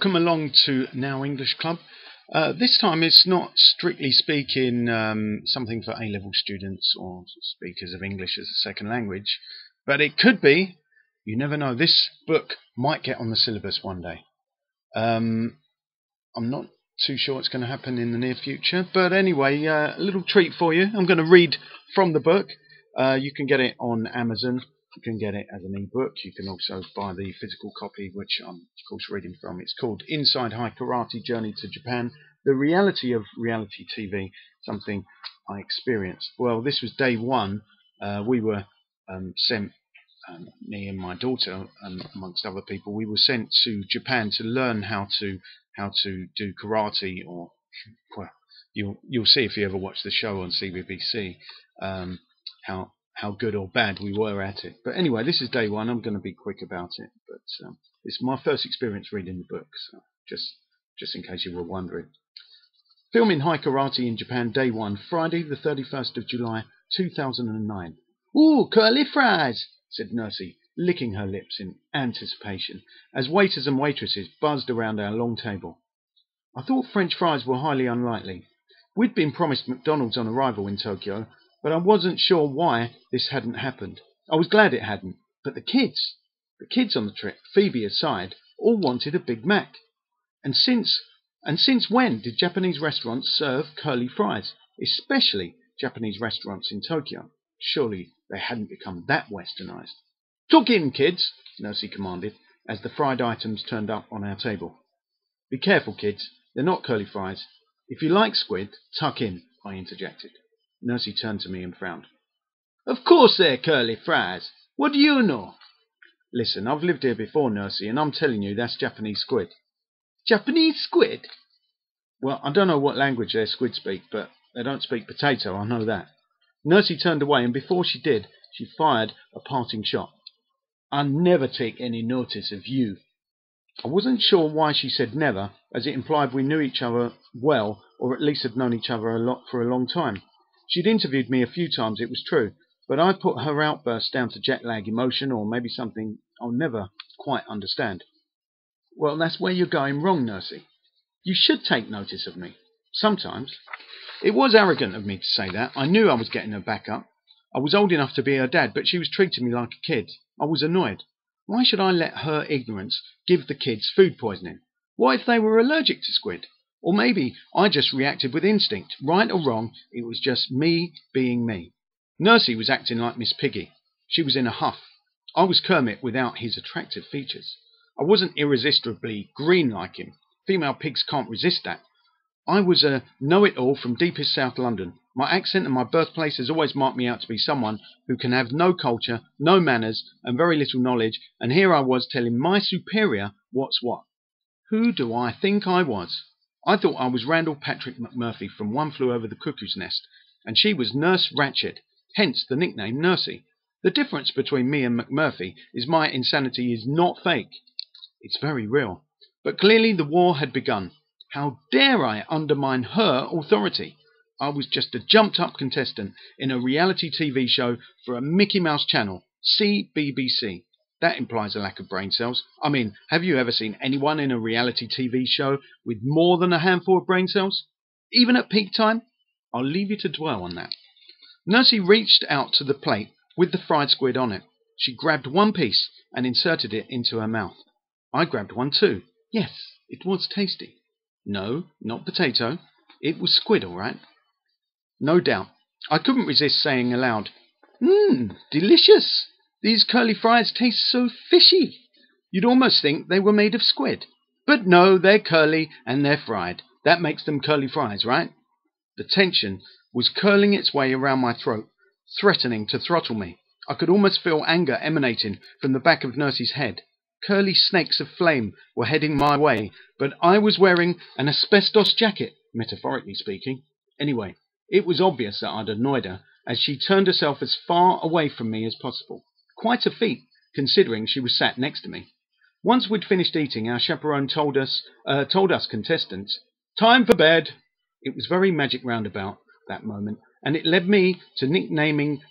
welcome along to Now English Club. This time it's not strictly speaking something for A-level students or speakers of English as a second language, but it could be. You never know. This book might get on the syllabus one day. I'm not too sure it's going to happen in the near future, but anyway, a little treat for you. I'm going to read from the book. You can get it on Amazon. You can get it as an ebook. You can also buy the physical copy, which I'm of course reading from. It's called Inside High Karate Journey to Japan, the reality of reality TV, something I experienced. Well, this was day one. We were sent, me and my daughter, amongst other people, we were sent to Japan to learn how to do karate, or well, you'll see if you ever watch the show on CBBC, how good or bad we were at it. But anyway, this is day one. I'm going to be quick about it, but it's my first experience reading the book, so just in case you were wondering. Filming High Karate in Japan, day one, Friday the 31st of July 2009. "Ooh, curly fries," said Nursey, licking her lips in anticipation, as waiters and waitresses buzzed around our long table. I thought French fries were highly unlikely. We'd been promised McDonald's on arrival in Tokyo, but I wasn't sure why this hadn't happened. I was glad it hadn't, but the kids on the trip, Phoebe aside, all wanted a Big Mac. And since when did Japanese restaurants serve curly fries, especially Japanese restaurants in Tokyo? Surely they hadn't become that westernized. "Tuck in, kids," Nursey commanded, as the fried items turned up on our table. "Be careful, kids. They're not curly fries. If you like squid, tuck in," I interjected. Nursey turned to me and frowned. "Of course they're curly fries. What do you know?" "Listen, I've lived here before, Nursey, and I'm telling you that's Japanese squid." "Japanese squid?" "Well, I don't know what language their squid speak, but they don't speak potato, I know that." Nursey turned away, and before she did, she fired a parting shot. "I never take any notice of you." I wasn't sure why she said never, as it implied we knew each other well, or at least had known each other for a long time. She'd interviewed me a few times, it was true, but I put her outburst down to jet lag, emotion, or maybe something I'll never quite understand. "Well, that's where you're going wrong, Nursey. You should take notice of me. Sometimes." It was arrogant of me to say that. I knew I was getting her back up. I was old enough to be her dad, but she was treating me like a kid. I was annoyed. Why should I let her ignorance give the kids food poisoning? What if they were allergic to squid? Or maybe I just reacted with instinct. Right or wrong, it was just me being me. Nursey was acting like Miss Piggy. She was in a huff. I was Kermit without his attractive features. I wasn't irresistibly green like him. Female pigs can't resist that. I was a know-it-all from deepest South London. My accent and my birthplace has always marked me out to be someone who can have no culture, no manners, and very little knowledge, and here I was telling my superior what's what. Who do I think I was? I thought I was Randall Patrick McMurphy from One Flew Over the Cuckoo's Nest, and she was Nurse Ratched, hence the nickname Nursey. The difference between me and McMurphy is my insanity is not fake. It's very real. But clearly the war had begun. How dare I undermine her authority? I was just a jumped-up contestant in a reality TV show for a Mickey Mouse channel, CBBC. That implies a lack of brain cells. I mean, have you ever seen anyone in a reality TV show with more than a handful of brain cells? Even at peak time? I'll leave you to dwell on that. Nursey reached out to the plate with the fried squid on it. She grabbed one piece and inserted it into her mouth. I grabbed one too. Yes, it was tasty. No, not potato. It was squid, all right. No doubt. I couldn't resist saying aloud, delicious. These curly fries taste so fishy. You'd almost think they were made of squid. But no, they're curly and they're fried. That makes them curly fries, right?" The tension was curling its way around my throat, threatening to throttle me. I could almost feel anger emanating from the back of Nursey's head. Curly snakes of flame were heading my way, but I was wearing an asbestos jacket, metaphorically speaking. Anyway, it was obvious that I'd annoyed her, as she turned herself as far away from me as possible. Quite a feat, considering she was sat next to me. Once we'd finished eating, our chaperone told us contestants, "Time for bed." It was very magic roundabout, that moment, and it led me to nicknaming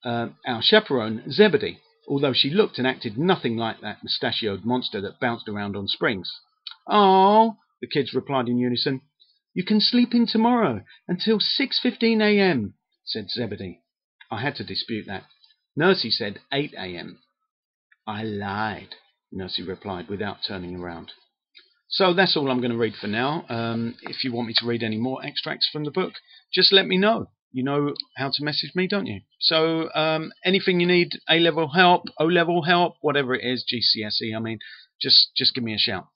our chaperone Zebedee, although she looked and acted nothing like that mustachioed monster that bounced around on springs. Oh, the kids replied in unison. You can sleep in tomorrow until 6:15 a.m., said Zebedee. I had to dispute that. Nursey said 8 a.m. I lied, Nursey replied without turning around. So that's all I'm going to read for now. If you want me to read any more extracts from the book, just let me know. You know how to message me, don't you? So anything you need, A-level help, O-level help, whatever it is, GCSE, I mean, just give me a shout.